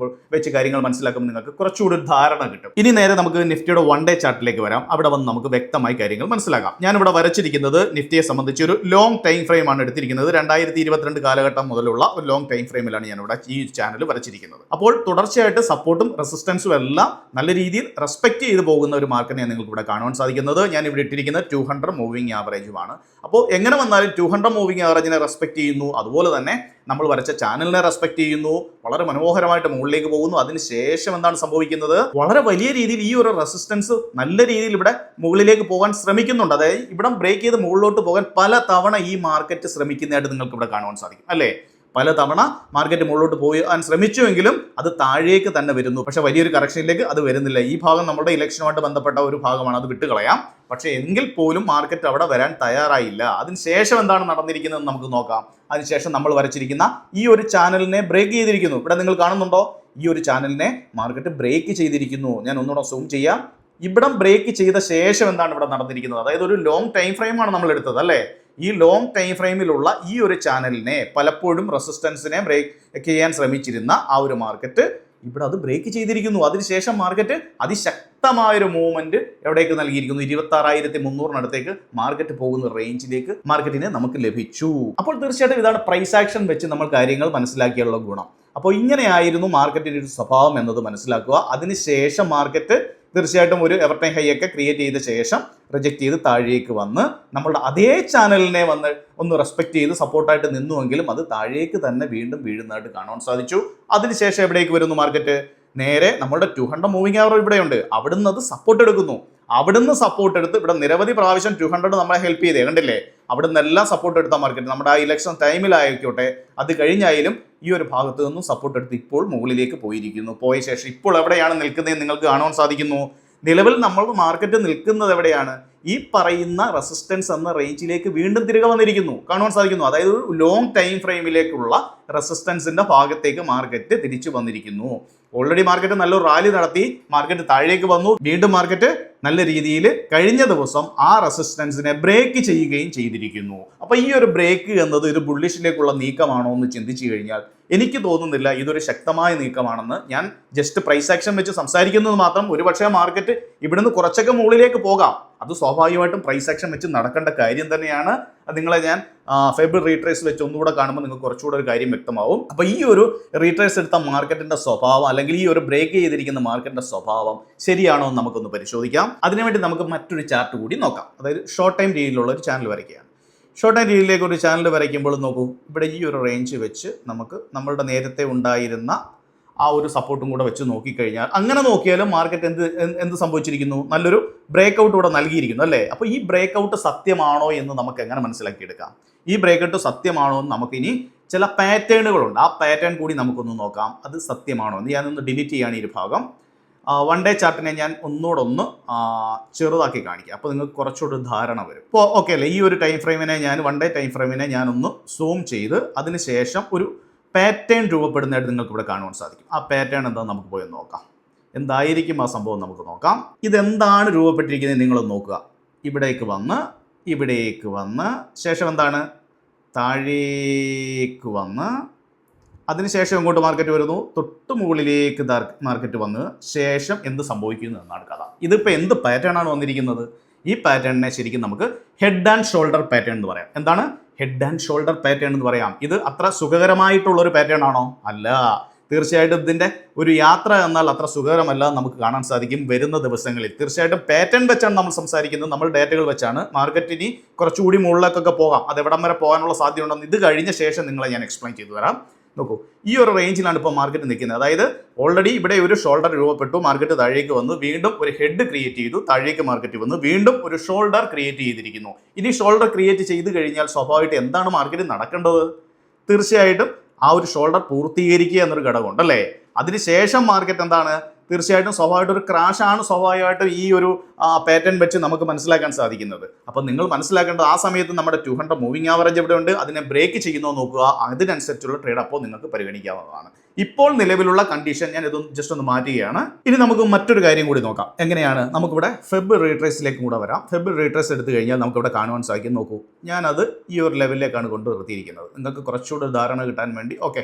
S1: വെച്ച് കാര്യങ്ങൾ മനസ്സിലാക്കുമ്പോൾ നിങ്ങൾക്ക് കുറച്ചുകൂടി ഒരു ധാരണ കിട്ടും. ഇനി നേരെ നമുക്ക് നിഫ്റ്റിയുടെ 1 ഡേ ചാർട്ടിലേക്ക് വരാം. അവിടെ വന്ന് നമുക്ക് വ്യക്തമായി കാര്യങ്ങൾ മനസ്സിലാക്കാം. ഞാനിവിടെ വരച്ചിരിക്കുന്നത് നിഫ്റ്റിയെ സംബന്ധിച്ച് ഒരു ലോങ് ടൈം ഫ്രെയിം ആണ് എടുത്തിരിക്കുന്നത്. 2022 കാലഘട്ടം മുതലുള്ള ഒരു ലോങ് ടൈം ഫ്രെയിമിലാണ് ഞാനിവിടെ ഈ ചാനൽ വരച്ചിരിക്കുന്നത്. അപ്പോൾ തുടർച്ചയായിട്ട് സപ്പോർട്ടും റെസിസ്റ്റൻസും എല്ലാം നല്ല രീതിയിൽ റെസ്പെക്ട് ചെയ്ത് പോകുന്ന ഒരു മാർക്കറ്റിനെ നിങ്ങൾക്ക് ഇവിടെ കാണുവാൻ സാധിക്കുന്നത്. ഞാൻ ഇവിടെ ഇട്ടിരിക്കുന്നത് 200 മൂവിംഗ് ആവറേജുമാണ്. അപ്പോൾ എങ്ങനെ വന്നാലും 200 മൂവിംഗ് ആവറേജിനെ റെസ്പെക്ട് ചെയ്യുന്നു, അതുപോലെ തന്നെ നമ്മൾ വരച്ച ചാനലിനെ റെസ്പെക്ട് ചെയ്യുന്നു, വളരെ മനോഹരമായിട്ട് മുകളിലേക്ക് പോകുന്നു. അതിനുശേഷം എന്താണ് സംഭവിക്കുന്നത്? വളരെ വലിയ രീതിയിൽ ഈ ഒരു റെസിസ്റ്റൻസ് നല്ല രീതിയിൽ ഇവിടെ മുകളിലേക്ക് പോകാൻ ശ്രമിക്കുന്നുണ്ട്. അതായത് ഇവിടെ ബ്രേക്ക് ചെയ്ത് മുകളിലോട്ട് പോകാൻ പല തവണ ഈ മാർക്കറ്റ് ശ്രമിക്കുന്നതായിട്ട് നിങ്ങൾക്ക് ഇവിടെ കാണുവാൻ സാധിക്കും അല്ലേ? പല തവണ മാർക്കറ്റ് മുകളിലോട്ട് പോകാൻ ശ്രമിച്ചുവെങ്കിലും അത് താഴേക്ക് തന്നെ വരുന്നു. പക്ഷെ വലിയൊരു കറക്ഷനിലേക്ക് അത് വരുന്നില്ല. ഈ ഭാഗം നമ്മുടെ ഇലക്ഷനുമായിട്ട് ബന്ധപ്പെട്ട ഒരു ഭാഗമാണ്, അത് വിട്ടുകളയാം. പക്ഷെ എങ്കിൽ പോലും മാർക്കറ്റ് അവിടെ വരാൻ തയ്യാറായില്ല. അതിനുശേഷം എന്താണ് നടന്നിരിക്കുന്നത് നമുക്ക് നോക്കാം. അതിനുശേഷം നമ്മൾ വരച്ചിരിക്കുന്ന ഈ ഒരു ചാനലിനെ ബ്രേക്ക് ചെയ്തിരിക്കുന്നു. ഇവിടെ നിങ്ങൾ കാണുന്നുണ്ടോ? ഈ ഒരു ചാനലിനെ മാർക്കറ്റ് ബ്രേക്ക് ചെയ്തിരിക്കുന്നു. ഞാൻ ഒന്നുകൂടെ സൂം ചെയ്യാം. ഇവിടെ ബ്രേക്ക് ചെയ്ത ശേഷം എന്താണ് ഇവിടെ നടന്നിരിക്കുന്നത്? അതായത് ഒരു ലോങ് ടൈം ഫ്രെയിമാണ് നമ്മൾ എടുത്തത് അല്ലേ? ഈ ലോങ് ടൈം ഫ്രെയിമിലുള്ള ഈ ഒരു ചാനലിനെ പലപ്പോഴും റെസിസ്റ്റൻസിനെ ബ്രേക്ക് ചെയ്യാൻ ശ്രമിച്ചിരുന്ന ആ ഒരു മാർക്കറ്റ് ഇവിടെ അത് ബ്രേക്ക് ചെയ്തിരിക്കുന്നു. അതിനുശേഷം മാർക്കറ്റ് അതിശക്തമായൊരു മൂവ്മെന്റ് എവിടേക്ക് നൽകിയിരിക്കുന്നു? 26,300 മാർക്കറ്റ് പോകുന്ന റേഞ്ചിലേക്ക് മാർക്കറ്റിന് നമുക്ക് ലഭിച്ചു. അപ്പോൾ തീർച്ചയായിട്ടും ഇതാണ് പ്രൈസ് ആക്ഷൻ വെച്ച് നമ്മൾ കാര്യങ്ങൾ മനസ്സിലാക്കിയുള്ള ഗുണം. അപ്പോൾ ഇങ്ങനെയായിരുന്നു മാർക്കറ്റിന്റെ ഒരു സ്വഭാവം എന്നത് മനസ്സിലാക്കുക. അതിനുശേഷം മാർക്കറ്റ് തീർച്ചയായിട്ടും ഒരു എവർടൈം ഹൈ ഒക്കെ ക്രിയേറ്റ് ചെയ്ത ശേഷം റിജക്ട് ചെയ്ത് താഴേക്ക് വന്ന് നമ്മളുടെ അതേ ചാനലിനെ വന്ന് ഒന്ന് റെസ്പെക്ട് ചെയ്ത് സപ്പോർട്ടായിട്ട് നിന്നുവെങ്കിലും അത് താഴേക്ക് തന്നെ വീണ്ടും വീഴുന്നതായിട്ട് കാണാൻ സാധിച്ചു. അതിനുശേഷം എവിടേക്ക് വരുന്നു മാർക്കറ്റ്? നേരെ നമ്മളുടെ 200 മൂവിംഗ് ആവറേജ് ഇവിടെയുണ്ട്, അവിടുന്ന് അത് സപ്പോർട്ട് എടുക്കുന്നു. അവിടുന്ന് സപ്പോർട്ട് എടുത്ത് ഇവിടെ നിരവധി പ്രാവശ്യം 200 നമ്മളെ ഹെൽപ്പ് ചെയ്തേ കണ്ടില്ലേ? അവിടുന്ന് എല്ലാം സപ്പോർട്ട് എടുത്ത മാർക്കറ്റ് നമ്മുടെ ആ ഇലക്ഷൻ ടൈമിലായിക്കോട്ടെ അത് കഴിഞ്ഞായാലും ഈ ഒരു ഭാഗത്ത് നിന്നും സപ്പോർട്ട് എടുത്ത് ഇപ്പോൾ മുകളിലേക്ക് പോയിരിക്കുന്നു. പോയ ശേഷം ഇപ്പോൾ എവിടെയാണ് നിൽക്കുന്നതെന്ന് നിങ്ങൾക്ക് കാണാൻ സാധിക്കുന്നു. നിലവിൽ നമ്മൾ മാർക്കറ്റ് നിൽക്കുന്നത് എവിടെയാണ്? ഈ പറയുന്ന റെസിസ്റ്റൻസ് എന്ന റേഞ്ചിലേക്ക് വീണ്ടും തിരികെ വന്നിരിക്കുന്നു, കാണുവാൻ സാധിക്കുന്നു. അതായത് ഒരു ലോങ് ടൈം ഫ്രെയിമിലേക്കുള്ള റെസിസ്റ്റൻസിന്റെ ഭാഗത്തേക്ക് മാർക്കറ്റ് തിരിച്ചു വന്നിരിക്കുന്നു. ഓൾറെഡി മാർക്കറ്റ് നല്ലൊരു റാലി നടത്തി, മാർക്കറ്റ് താഴേക്ക് വന്നു. വീണ്ടും മാർക്കറ്റ് നല്ല രീതിയിൽ കഴിഞ്ഞ ദിവസം ആ റെസിസ്റ്റൻസിനെ ബ്രേക്ക് ചെയ്യുകയും ചെയ്തിരിക്കുന്നു. അപ്പൊ ഈ ഒരു ബ്രേക്ക് എന്നത് ഒരു ബുള്ളിഷിലേക്കുള്ള നീക്കമാണോ എന്ന് ചിന്തിച്ചു കഴിഞ്ഞാൽ എനിക്ക് തോന്നുന്നില്ല ഇതൊരു ശക്തമായ നീക്കമാണെന്ന്. ഞാൻ ജസ്റ്റ് പ്രൈസ് ആക്ഷൻ വെച്ച് സംസാരിക്കുന്നത് മാത്രം. ഒരുപക്ഷെ മാർക്കറ്റ് ഇവിടുന്ന് കുറച്ചൊക്കെ മുകളിലേക്ക് പോകാം, അത് സ്വാഭാവികമായിട്ടും പ്രൈസ് ആക്ഷൻ വെച്ച് നടക്കേണ്ട കാര്യം തന്നെയാണ്. അത് നിങ്ങളെ ഞാൻ ഫെബ് റീട്രേസ് വെച്ച് ഒന്നുകൂടെ കാണുമ്പോൾ നിങ്ങൾക്ക് കുറച്ചുകൂടെ ഒരു കാര്യം വ്യക്തമാവും. അപ്പോൾ ഈ ഒരു റീട്രേസ് എടുത്ത മാർക്കറ്റിന്റെ സ്വഭാവം അല്ലെങ്കിൽ ഈ ഒരു ബ്രേക്ക് ചെയ്തിരിക്കുന്ന മാർക്കറ്റിന്റെ സ്വഭാവം ശരിയാണോ എന്ന് നമുക്കൊന്ന് പരിശോധിക്കാം. അതിനുവേണ്ടി നമുക്ക് മറ്റൊരു ചാർട്ട് കൂടി നോക്കാം. അതായത് ഷോർട്ട് ടൈം രീതിയിലുള്ള ഒരു ചാനൽ വരയ്ക്കുകയാണ്. ഷോർട്ട് ടൈം രീതിയിലേക്ക് ഒരു ചാനൽ വരയ്ക്കുമ്പോൾ നോക്കൂ, ഇവിടെ ഈ ഒരു റേഞ്ച് വെച്ച് നമുക്ക് നമ്മളുടെ നേരത്തെ ഉണ്ടായിരുന്ന ആ ഒരു സപ്പോർട്ടും കൂടെ വെച്ച് നോക്കിക്കഴിഞ്ഞാൽ അങ്ങനെ നോക്കിയാലും മാർക്കറ്റ് എന്ത് സംഭവിച്ചിരിക്കുന്നു? നല്ലൊരു ബ്രേക്ക് ഔട്ട് ഇവിടെ നൽകിയിരിക്കുന്നു അല്ലേ? അപ്പോൾ ഈ ബ്രേക്ക് ഔട്ട് സത്യമാണോ എന്ന് നമുക്ക് എങ്ങനെ മനസ്സിലാക്കിയെടുക്കാം? ഈ ബ്രേക്ക് ഔട്ട് സത്യമാണോ എന്ന് നമുക്കിനി ചില പാറ്റേണുകളുണ്ട്, ആ പാറ്റേൺ കൂടി നമുക്കൊന്ന് നോക്കാം. അത് സത്യമാണോ എന്ന് ഞാനൊന്ന് ഡിലീറ്റ് ചെയ്യാണ് ഈ ഒരു ഭാഗം. വൺ ഡേ ചാർട്ടിനെ ഞാൻ ഒന്നുകൂടെ ചെറുതാക്കി കാണിക്കാം, അപ്പോൾ നിങ്ങൾക്ക് കുറച്ചുകൂടി ധാരണ വരും. ഇപ്പോൾ ഓക്കെ അല്ലേ? ഈ ഒരു ടൈം ഫ്രെയിമിനെ വൺ ഡേ ടൈം ഫ്രെയിമിനെ ഞാനൊന്ന് സൂം ചെയ്ത് അതിനുശേഷം ഒരു പാറ്റേൺ രൂപപ്പെടുന്നതായിട്ട് നിങ്ങൾക്ക് ഇവിടെ കാണുവാൻ സാധിക്കും. ആ പാറ്റേൺ എന്താണെന്ന് നമുക്ക് പോയി നോക്കാം. എന്തായിരിക്കും ആ സംഭവം നമുക്ക് നോക്കാം. ഇതെന്താണ് രൂപപ്പെട്ടിരിക്കുന്നത് നിങ്ങളൊന്ന് നോക്കുക. ഇവിടേക്ക് വന്ന് ശേഷം എന്താണ്? താഴേക്ക് വന്ന് അതിനുശേഷം ഇങ്ങോട്ട് മാർക്കറ്റ് വരുന്നു, തൊട്ട് മുകളിലേക്ക് മാർക്കറ്റ് വന്ന് ശേഷം എന്ത് സംഭവിക്കുന്നു എന്നാണ് കഥ. ഇതിപ്പോൾ എന്ത് പാറ്റേൺ ആണ് വന്നിരിക്കുന്നത്? ഈ പാറ്റേണിനെ ശരിക്കും നമുക്ക് ഹെഡ് ആൻഡ് ഷോൾഡർ പാറ്റേൺ എന്ന് പറയാം. എന്താണ് ഹെഡ് ആൻഡ് ഷോൾഡർ പാറ്റേൺ എന്ന് പറയാം? ഇത് അത്ര സുഖകരമായിട്ടുള്ളൊരു പാറ്റേൺ ആണോ? അല്ല. തീർച്ചയായിട്ടും ഇതിൻ്റെ ഒരു യാത്ര എന്നാൽ അത്ര സുഖകരമല്ല നമുക്ക് കാണാൻ സാധിക്കും വരുന്ന ദിവസങ്ങളിൽ. തീർച്ചയായിട്ടും പാറ്റേൺ വെച്ചാണ് നമ്മൾ സംസാരിക്കുന്നത്, നമ്മൾ ഡേറ്റകൾ വെച്ചാണ്. മാർക്കറ്റിന് കുറച്ചുകൂടി മുകളിലേക്കൊക്കെ പോകാം, അത് എവിടം വരെ പോകാനുള്ള സാധ്യതയുണ്ടെന്ന് ഇത് കഴിഞ്ഞ ശേഷം നിങ്ങളെ ഞാൻ എക്സ്പ്ലെയിൻ ചെയ്തു തരാം. നോക്കൂ, ഈ ഒരു റേഞ്ചിലാണ് ഇപ്പോൾ മാർക്കറ്റ് നിൽക്കുന്നത്. അതായത് ഓൾറെഡി ഇവിടെ ഒരു ഷോൾഡർ രൂപപ്പെട്ടു, മാർക്കറ്റ് താഴേക്ക് വന്നു, വീണ്ടും ഒരു ഹെഡ് ക്രിയേറ്റ് ചെയ്തു, താഴേക്ക് മാർക്കറ്റ് വന്നു, വീണ്ടും ഒരു ഷോൾഡർ ക്രിയേറ്റ് ചെയ്തിരിക്കുന്നു. ഇനി ഷോൾഡർ ക്രിയേറ്റ് ചെയ്ത് കഴിഞ്ഞാൽ സ്വാഭാവികമായിട്ട് എന്താണ് മാർക്കറ്റ് നടക്കേണ്ടത്? തീർച്ചയായിട്ടും ആ ഒരു ഷോൾഡർ പൂർത്തീകരിക്കുക എന്നൊരു ഘടകമുണ്ട് അല്ലേ? അതിനുശേഷം മാർക്കറ്റ് എന്താണ്? തീർച്ചയായിട്ടും സ്വാഭാവികമായിട്ട് ഒരു ക്രാഷാണ് സ്വാഭാവികമായിട്ടും ഈ ഒരു പാറ്റേൺ വെച്ച് നമുക്ക് മനസ്സിലാക്കാൻ സാധിക്കുന്നത്. അപ്പം നിങ്ങൾ മനസ്സിലാക്കേണ്ടത് ആ സമയത്ത് നമ്മുടെ 200 മൂവിംഗ് ആവറേജ് എവിടെ ഉണ്ട്, അതിനെ ബ്രേക്ക് ചെയ്യുന്നോ നോക്കുക. അതിനനുസരിച്ചുള്ള ട്രേഡ് അപ്പോൾ നിങ്ങൾക്ക് പരിഗണിക്കാവുന്നതാണ്. ഇപ്പോൾ നിലവിലുള്ള കണ്ടീഷൻ ഞാൻ ഇതൊന്ന് ജസ്റ്റ് ഒന്ന് മാറ്റുകയാണ്. ഇനി നമുക്ക് മറ്റൊരു കാര്യം കൂടി നോക്കാം. എങ്ങനെയാണ്? നമുക്കിവിടെ ഫെബ് റീട്രേസിലേക്കും കൂടെ വരാം. ഫെബ് റീട്രേസ് എടുത്തു കഴിഞ്ഞാൽ നമുക്കിവിടെ കാണുവാൻ സാധിക്കും. നോക്കൂ, ഞാനത് ഈ ഒരു ലെവലിലേക്കാണ് കൊണ്ട് നിർത്തിയിരിക്കുന്നത്, നിങ്ങൾക്ക് കുറച്ചുകൂടി ധാരണ കിട്ടാൻ വേണ്ടി. ഓക്കെ,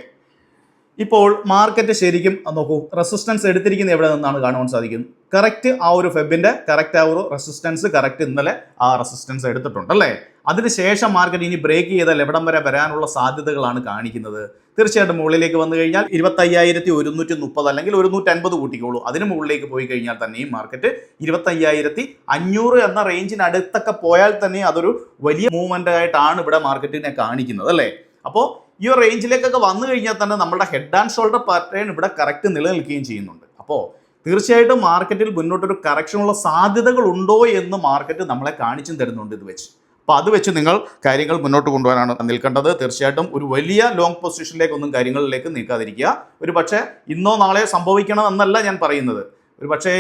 S1: ഇപ്പോൾ മാർക്കറ്റ് ശരിക്കും നോക്കൂ, റെസിസ്റ്റൻസ് എടുത്തിരിക്കുന്നത് എവിടെ നിന്നാണ് കാണുവാൻ സാധിക്കും. കറക്റ്റ് ആ ഒരു ഫെബിന്റെ കറക്റ്റ് ആ ഒരു റെസിസ്റ്റൻസ് കറക്റ്റ് ഇന്നലെ ആ റെസിസ്റ്റൻസ് എടുത്തിട്ടുണ്ട് അല്ലേ. അതിനുശേഷം മാർക്കറ്റ് ഇനി ബ്രേക്ക് ചെയ്താൽ എവിടം വരെ വരാനുള്ള സാധ്യതകളാണ് കാണിക്കുന്നത്. തീർച്ചയായിട്ടും മുകളിലേക്ക് വന്നു കഴിഞ്ഞാൽ 25,130 അല്ലെങ്കിൽ 150 കൂട്ടിക്കോളൂ. അതിന് മുകളിലേക്ക് പോയി കഴിഞ്ഞാൽ തന്നെയും മാർക്കറ്റ് 25,500 എന്ന റേഞ്ചിനടുത്തൊക്കെ പോയാൽ തന്നെ അതൊരു വലിയ മൂവ്മെന്റ് ആയിട്ടാണ് ഇവിടെ മാർക്കറ്റിനെ കാണിക്കുന്നത് അല്ലേ. അപ്പോൾ ഈ ഒരു റേഞ്ചിലേക്കൊക്കെ വന്നു കഴിഞ്ഞാൽ തന്നെ നമ്മുടെ ഹെഡ് ആൻഡ് ഷോൾഡർ പാറ്റേൺ ഇവിടെ കറക്റ്റ് നിലനിൽക്കുകയും ചെയ്യുന്നുണ്ട്. അപ്പോൾ തീർച്ചയായിട്ടും മാർക്കറ്റിൽ മുന്നോട്ടൊരു കറക്ഷനുള്ള സാധ്യതകൾ ഉണ്ടോ എന്ന് മാർക്കറ്റ് നമ്മളെ കാണിച്ചും തരുന്നുണ്ട് ഇത് വെച്ച്. അപ്പോൾ അത് വെച്ച് നിങ്ങൾ കാര്യങ്ങൾ മുന്നോട്ട് കൊണ്ടുപോകാനാണ് നിൽക്കേണ്ടത്. തീർച്ചയായിട്ടും ഒരു വലിയ ലോങ് പൊസിഷനിലേക്കൊന്നും കാര്യങ്ങളിലേക്ക് നീക്കാതിരിക്കുക. ഒരു പക്ഷേ ഇന്നോ നാളെയോ സംഭവിക്കണം എന്നല്ല ഞാൻ പറയുന്നത്. ഒരു പക്ഷേ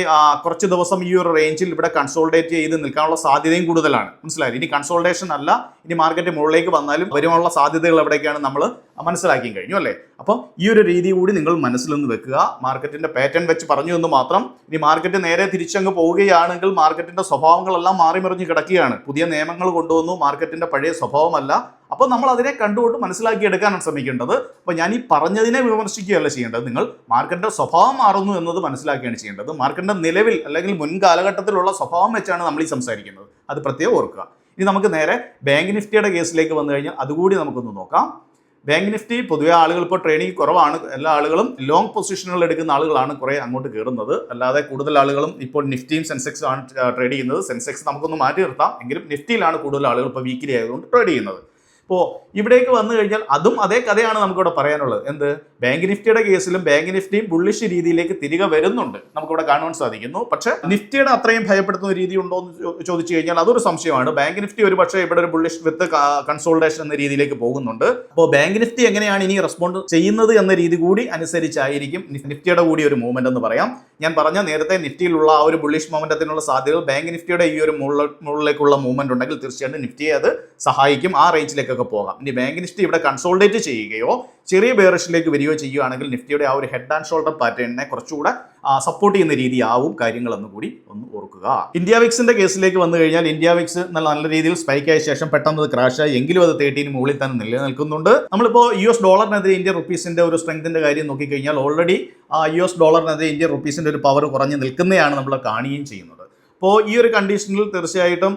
S1: കുറച്ച് ദിവസം ഈ ഒരു റേഞ്ചിൽ ഇവിടെ കൺസോൾഡേറ്റ് ചെയ്ത് നിൽക്കാനുള്ള സാധ്യതയും കൂടുതലാണ്. മനസ്സിലായി. ഇനി കൺസോൾട്ടേഷൻ അല്ല, ഇനി മാർക്കറ്റ് മുകളിലേക്ക് വന്നാലും വരുവാനുള്ള സാധ്യതകൾ എവിടേക്കാണ് നമ്മൾ മനസ്സിലാക്കി കഴിഞ്ഞു അല്ലേ. അപ്പം ഈ ഒരു രീതി കൂടി നിങ്ങൾ മനസ്സിൽ നിന്ന് വെക്കുക. മാർക്കറ്റിന്റെ പാറ്റേൺ വെച്ച് പറഞ്ഞു എന്ന് മാത്രം ഇനി മാർക്കറ്റ് നേരെ തിരിച്ചങ്ങ് പോവുകയാണെങ്കിൽ മാർക്കറ്റിന്റെ സ്വഭാവങ്ങളെല്ലാം മാറിമറിഞ്ഞ് കിടക്കുകയാണ്. പുതിയ നിയമങ്ങൾ കൊണ്ടുവന്നു, മാർക്കറ്റിന്റെ പഴയ സ്വഭാവമല്ല. അപ്പോൾ നമ്മൾ അതിനെ കണ്ടുകൊണ്ട് മനസ്സിലാക്കിയെടുക്കാനാണ് ശ്രമിക്കേണ്ടത്. അപ്പോൾ ഞാൻ ഈ പറഞ്ഞതിനെ വിമർശിക്കുകയല്ല ചെയ്യേണ്ടത്. നിങ്ങൾ മാർക്കറ്റിന്റെ സ്വഭാവം മാറുന്നു എന്നത് മനസ്സിലാക്കുകയാണ് ചെയ്യേണ്ടത്. മാർക്കറ്റിന്റെ നിലവിൽ അല്ലെങ്കിൽ മുൻ കാലഘട്ടത്തിലുള്ള സ്വഭാവം വെച്ചാണ് നമ്മൾ ഈ സംസാരിക്കുന്നത്. അത് പ്രത്യേകം ഓർക്കുക. ഇനി നമുക്ക് നേരെ ബാങ്ക് നിഫ്റ്റിയുടെ കേസിലേക്ക് വന്നു കഴിഞ്ഞാൽ അതുകൂടി നമുക്കൊന്ന് നോക്കാം. ബാങ്ക് നിഫ്റ്റി പൊതുവെ ആളുകൾ ഇപ്പോൾ ട്രേഡിംഗ് കുറവാണ്. എല്ലാ ആളുകളും ലോങ് പൊസിഷനുകൾ എടുക്കുന്ന ആളുകളാണ് കുറെ അങ്ങോട്ട് കയറുന്നത്. അല്ലാതെ കൂടുതൽ ആളുകളും ഇപ്പോൾ നിഫ്റ്റിയും സെൻസെക്സും ആണ് ട്രേഡ് ചെയ്യുന്നത്. സെൻസെക്സ് നമുക്കൊന്ന് മാറ്റി നിർത്താം, എങ്കിലും നിഫ്റ്റിയിലാണ് കൂടുതൽ ആളുകൾ ഇപ്പോൾ വീക്കിലി ആയതുകൊണ്ട് ട്രേഡ് ചെയ്യുന്നത്. അപ്പോൾ ഇവിടേക്ക് വന്നു കഴിഞ്ഞാൽ അതും അതേ കഥയാണ് നമുക്കിവിടെ പറയാനുള്ളത്. എന്ത്, ബാങ്ക് നിഫ്റ്റിയുടെ കേസിലും ബാങ്ക് നിഫ്റ്റിയും ബുള്ളിഷ് രീതിയിലേക്ക് തിരികെ വരുന്നുണ്ട്, നമുക്കിവിടെ കാണുവാൻ സാധിക്കുന്നു. പക്ഷേ നിഫ്റ്റിയുടെ അത്രയും ഭയപ്പെടുത്തുന്ന രീതി ഉണ്ടോ എന്ന് ചോദിച്ചു കഴിഞ്ഞാൽ അതൊരു സംശയമാണ്. ബാങ്ക് നിഫ്റ്റി ഒരു പക്ഷേ ഇവിടെ ഒരു ബുള്ളിഷ് വിത്ത് കൺസോൾട്ടേഷൻ എന്ന രീതിയിലേക്ക് പോകുന്നുണ്ട്. അപ്പോൾ ബാങ്ക് നിഫ്റ്റി എങ്ങനെയാണ് ഇനി റെസ്പോണ്ട് ചെയ്യുന്നത് എന്ന രീതി കൂടി അനുസരിച്ചായിരിക്കും നിഫ്റ്റിയുടെ കൂടി ഒരു മൂവ്മെന്റ് എന്ന് പറയാം. ഞാൻ പറഞ്ഞ നേരത്തെ നിഫ്റ്റിയിലുള്ള ആ ഒരു ബുള്ളിഷ് മൂവ്മെന്റത്തിനുള്ള സാധ്യതകൾ ബാങ്ക് നിഫ്റ്റിയുടെ ഈ ഒരു മുകളിലേക്കുള്ള മൂവ്മെന്റ് ഉണ്ടെങ്കിൽ തീർച്ചയായിട്ടും നിഫ്റ്റിയെ അത് സഹായിക്കും. ആ റേഞ്ചിലേക്ക് പോകാം. ഇനി ബാങ്ക് നിഫ്റ്റി ഇവിടെ കൺസോൾട്ടേറ്റ് ചെയ്യുകയോ ചെറിയ ബെയറിഷിലേക്ക് വരികയോ ചെയ്യുകയാണെങ്കിൽ നിഫ്റ്റിയുടെ ആ ഒരു ഹെഡ് ആൻഡ് ഷോൾഡർ പാറ്റേണിനെ കുറച്ചുകൂടെ സപ്പോർട്ട് ചെയ്യുന്ന രീതിയാവും കാര്യങ്ങൾ എന്ന് കൂടി ഒന്ന് ഓർക്കുക. ഇന്ത്യ വിക്സിന്റെ കേസിലേക്ക് വന്നു കഴിഞ്ഞാൽ ഇന്ത്യ വിക്സ് നല്ല രീതിയിൽ സ്പൈക്ക് ആയ ശേഷം പെട്ടെന്ന് അത് ക്രാഷായി, എങ്കിലും അത് 13 മുകളിൽ തന്നെ നിലനിൽക്കുന്നുണ്ട്. നമ്മളിപ്പോൾ US ഡോളറിനെതിരെ ഇന്ത്യൻ റുപ്പീസിന്റെ ഒരു സ്ട്രെങ്തിന്റെ കാര്യം നോക്കിക്കഴിഞ്ഞാൽ ഓൾറെഡി US ഡോളറിനെതിരെ ഇന്ത്യൻ റുപ്പീസിന്റെ ഒരു പവർ കുറഞ്ഞ് നിൽക്കുന്നതാണ് നമ്മൾ കാണുകയും ചെയ്യുന്നത്. അപ്പോൾ ഈ ഒരു കണ്ടീഷനിൽ തീർച്ചയായിട്ടും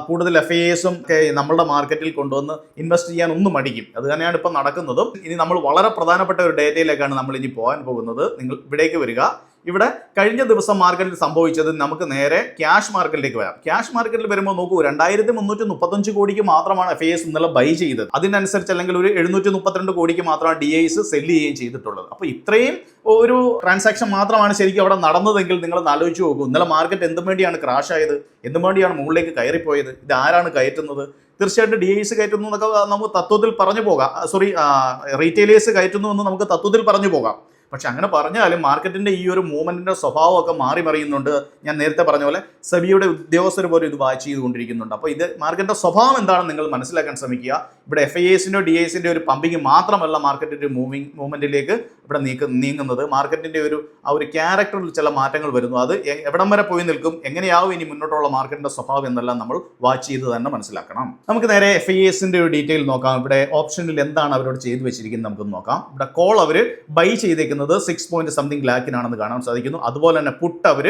S1: കൂടുതൽ FIAസും ഒക്കെ നമ്മളുടെ മാർക്കറ്റിൽ കൊണ്ടുവന്ന് ഇൻവെസ്റ്റ് ചെയ്യാൻ ഒന്നും മടിക്കും. അത് തന്നെയാണ് ഇപ്പം നടക്കുന്നതും. ഇനി നമ്മൾ വളരെ പ്രധാനപ്പെട്ട ഒരു ഡേറ്റയിലേക്കാണ് നമ്മൾ ഇനി പോകാൻ പോകുന്നത്. നിങ്ങൾ ഇവിടേക്ക് വരിക. ഇവിടെ കഴിഞ്ഞ ദിവസം മാർക്കറ്റിൽ സംഭവിച്ചത് നമുക്ക് നേരെ ക്യാഷ് മാർക്കറ്റിലേക്ക് വരാം. ക്യാഷ് മാർക്കറ്റിൽ വരുമ്പോൾ നോക്കൂ, 2,335 കോടിക്ക് മാത്രമാണ് FIAs ഇന്നലെ ബൈ ചെയ്തത്. അതിനനുസരിച്ച് അല്ലെങ്കിൽ ഒരു 732 കോടിക്ക് മാത്രമാണ് DIs സെല്ല് ചെയ്യുകയും ചെയ്തിട്ടുള്ളത്. അപ്പോൾ ഇത്രയും ഒരു ട്രാൻസാക്ഷൻ മാത്രമാണ് ശരിക്കും അവിടെ നടന്നതെങ്കിൽ നിങ്ങൾ ആലോചിച്ച് നോക്കൂ, ഇന്നലെ മാർക്കറ്റ് എന്തും വേണ്ടിയാണ് ക്രാഷ് ആയത്, എന്തും വേണ്ടിയാണ് മുകളിലേക്ക് കയറിപ്പോയത്, ഇത് ആരാണ് കയറ്റുന്നത്? തീർച്ചയായിട്ടും DIs കയറ്റുന്നു എന്നൊക്കെ നമുക്ക് തത്വത്തിൽ പറഞ്ഞു പോകാം. റീറ്റെയിലേഴ്സ് കയറ്റുന്നു എന്ന് നമുക്ക് തത്വത്തിൽ പറഞ്ഞു പോകാം. പക്ഷെ അങ്ങനെ പറഞ്ഞാലും മാർക്കറ്റിന്റെ ഈ ഒരു മൂവ്മെന്റിന്റെ സ്വഭാവമൊക്കെ മാറി മറിയുന്നുണ്ട്. ഞാൻ നേരത്തെ പറഞ്ഞ പോലെ സെബിയുടെ ഉദ്യോഗസ്ഥർ പോലും ഇത് വാച്ച് ചെയ്തുകൊണ്ടിരിക്കുന്നുണ്ട്. അപ്പോൾ ഇത് മാർക്കറ്റിന്റെ സ്വഭാവം എന്താണെന്ന് നിങ്ങൾ മനസ്സിലാക്കാൻ ശ്രമിക്കുക. ഇവിടെ FIAസിന്റെ DIസിന്റെ ഒരു പമ്പിങ് മാത്രമല്ല മാർക്കറ്റിന്റെ മൂവ്മെന്റിലേക്ക് ഇവിടെ നീങ്ങുന്നത്. മാർക്കറ്റിന്റെ ആ ഒരു ക്യാരക്ടറിൽ ചില മാറ്റങ്ങൾ വരുന്നു. അത് എവിടം വരെ പോയി നിൽക്കും, എങ്ങനെയാവും ഇനി മുന്നോട്ടുള്ള മാർക്കറ്റിന്റെ സ്വഭാവം എന്നെല്ലാം നമ്മൾ വാച്ച് ചെയ്ത് തന്നെ മനസ്സിലാക്കണം. നമുക്ക് നേരെ FIAസിന്റെ ഒരു ഡീറ്റെയിൽ നോക്കാം. ഇവിടെ ഓപ്ഷനിൽ എന്താണ് അവരോട് ചെയ്തു വെച്ചിരിക്കുന്നത് നമുക്ക് നോക്കാം. ഇവിടെ കോൾ അവർ ബൈ ചെയ്തേക്കുന്നത് 6.something ലാഖിനാണെന്ന് കാണാൻ സാധിക്കുന്നു. അതുപോലെ തന്നെ പുട്ട് അവർ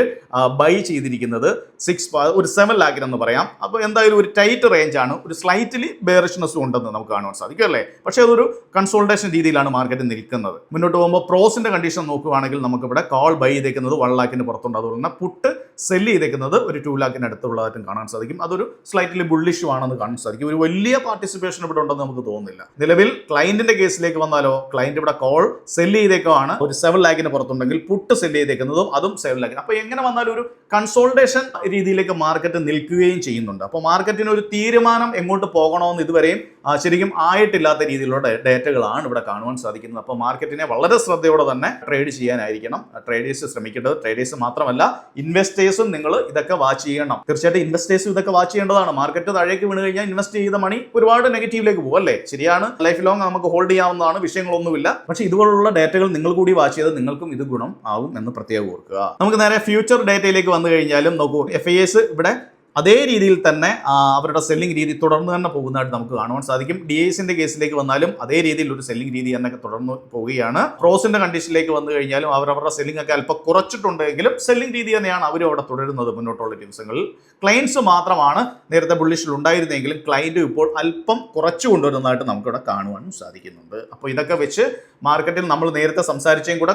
S1: ബൈ ചെയ്തിരിക്കുന്നത് 7 ലാഖിനെന്ന് പറയാം. അപ്പോൾ എന്തായാലും ഒരു ടൈറ്റ് റേഞ്ച് ആണ്, ഒരു സ്ലൈറ്റ്ലി ബെയറിഷ്നെസ്സും ഉണ്ടെന്ന് നമുക്ക് കാണാൻ സാധിക്കും അല്ലേ. പക്ഷേ അതൊരു കൺസോൾട്ടേഷൻ രീതിയിലാണ് മാർക്കറ്റ് നിൽക്കുന്നത്. മുന്നോട്ട് പോകുമ്പോൾ പ്രോസിന്റെ കണ്ടീഷൻ നോക്കുകയാണെങ്കിൽ നമുക്കിവിടെ കോൾ ബൈ ചെയ്തേക്കുന്നത് 1 ലാഖിന് പുറത്തുണ്ട്. അതുപോലെ തന്നെ പുട്ട് സെല്ല് ചെയ്തേക്കുന്നത് ഒരു 2 ലാഖിന് അടുത്തുള്ളതായിട്ടും കാണാൻ സാധിക്കും. അതൊരു സ്ലൈറ്റ്ലി ബുള്ളിഷും ആണെന്ന് കാണാൻ സാധിക്കും. ഒരു വലിയ പാർട്ടിസിപ്പേഷൻ ഇവിടെ ഉണ്ടെന്ന് നമുക്ക് തോന്നുന്നില്ല. നിലവിൽ ക്ലയന്റിന്റെ കേസിലേക്ക് വന്നാലോ, ക്ലയന്റ് ഇവിടെ കോൾ സെല്ല് ചെയ്തേക്കാണ് ഒരു 7 ലാഖിന് പുറത്തുണ്ടെങ്കിൽ പുട്ട് സെല്ല് ചെയ്തേക്കുന്നതും അതും 7 ലാഖിന്. അപ്പോൾ എങ്ങനെ വന്നാലും ഒരു കൺസോൾട്ടേഷൻ രീതിയിലേക്ക് മാർക്കറ്റ് നിൽക്കുകയും ചെയ്യുന്നുണ്ട്. അപ്പോൾ മാർക്കറ്റിന് ഒരു തീരുമാനം എങ്ങോട്ട് പോകണമെന്ന് ഇതുവരെയും ശരിക്കും ആയിട്ടില്ലാത്ത രീതിയിലുള്ള ഡേറ്റകളാണ് ഇവിടെ കാണുവാൻ സാധിക്കുന്നത്. അപ്പോൾ മാർക്കറ്റിനെ വളരെ ശ്രദ്ധയോടെ തന്നെ ട്രേഡ് ചെയ്യാനായിരിക്കണം ട്രേഡേഴ്സ് ശ്രമിക്കേണ്ടത്. ട്രേഡേഴ്സ് മാത്രമല്ല, ഇൻവെസ്റ്റേഴ്സും നിങ്ങൾ ഇതൊക്കെ വാച്ച് ചെയ്യണം. തീർച്ചയായിട്ടും ഇൻവെസ്റ്റേഴ്സും ഇതൊക്കെ വാച്ച് ചെയ്യേണ്ടതാണ്. മാർക്കറ്റ് താഴേക്ക് വീണ് കഴിഞ്ഞാൽ ഇൻവെസ്റ്റ് ചെയ്ത മണി ഒരുപാട് നെഗറ്റീവിലേക്ക് പോകും അല്ലേ. ശരിയാണ്, ലൈഫ് ലോങ് നമുക്ക് ഹോൾഡ് ചെയ്യാവുന്നതാണ്, വിഷയങ്ങളൊന്നുമില്ല. പക്ഷേ ഇതുപോലുള്ള ഡേറ്റകൾ നിങ്ങൾ കൂടി വാച്ച് ചെയ്ത് നിങ്ങൾക്കും ഇത് ഗുണം ആവും എന്ന് പ്രത്യേകം ഓർക്കുക. നമുക്ക് നേരെ ഫ്യൂച്ചർ ഡേറ്റയിലേക്ക് വന്നു കഴിഞ്ഞാലും നോക്കൂ, FIAs ഇവിടെ അതേ രീതിയിൽ തന്നെ അവരുടെ സെല്ലിംഗ് രീതി തുടർന്ന് തന്നെ പോകുന്നതായിട്ട് നമുക്ക് കാണുവാൻ സാധിക്കും. DISന്റെ കേസിലേക്ക് വന്നാലും അതേ രീതിയിൽ ഒരു സെല്ലിംഗ് രീതി തന്നെ തുടർന്ന് പോവുകയാണ്. പ്രോസിന്റെ കണ്ടീഷനിലേക്ക് വന്നു കഴിഞ്ഞാലും അവരവരുടെ സെല്ലിംഗ് ഒക്കെ അല്പം കുറച്ചിട്ടുണ്ടെങ്കിലും സെല്ലിംഗ് രീതി തന്നെയാണ് അവരും അവിടെ തുടരുന്നത് മുന്നോട്ടുള്ള ദിവസങ്ങളിൽ. ക്ലയൻസ് മാത്രമാണ് നേരത്തെ ബുള്ളിഷിൽ ഉണ്ടായിരുന്നെങ്കിലും ക്ലയന്റ് ഇപ്പോൾ അല്പം കുറച്ചു കൊണ്ടുവരുന്നതായിട്ട് നമുക്കിവിടെ കാണുവാനും സാധിക്കുന്നുണ്ട്. അപ്പോൾ ഇതൊക്കെ വെച്ച് മാർക്കറ്റിൽ നമ്മൾ നേരത്തെ സംസാരിച്ചേയും കൂടെ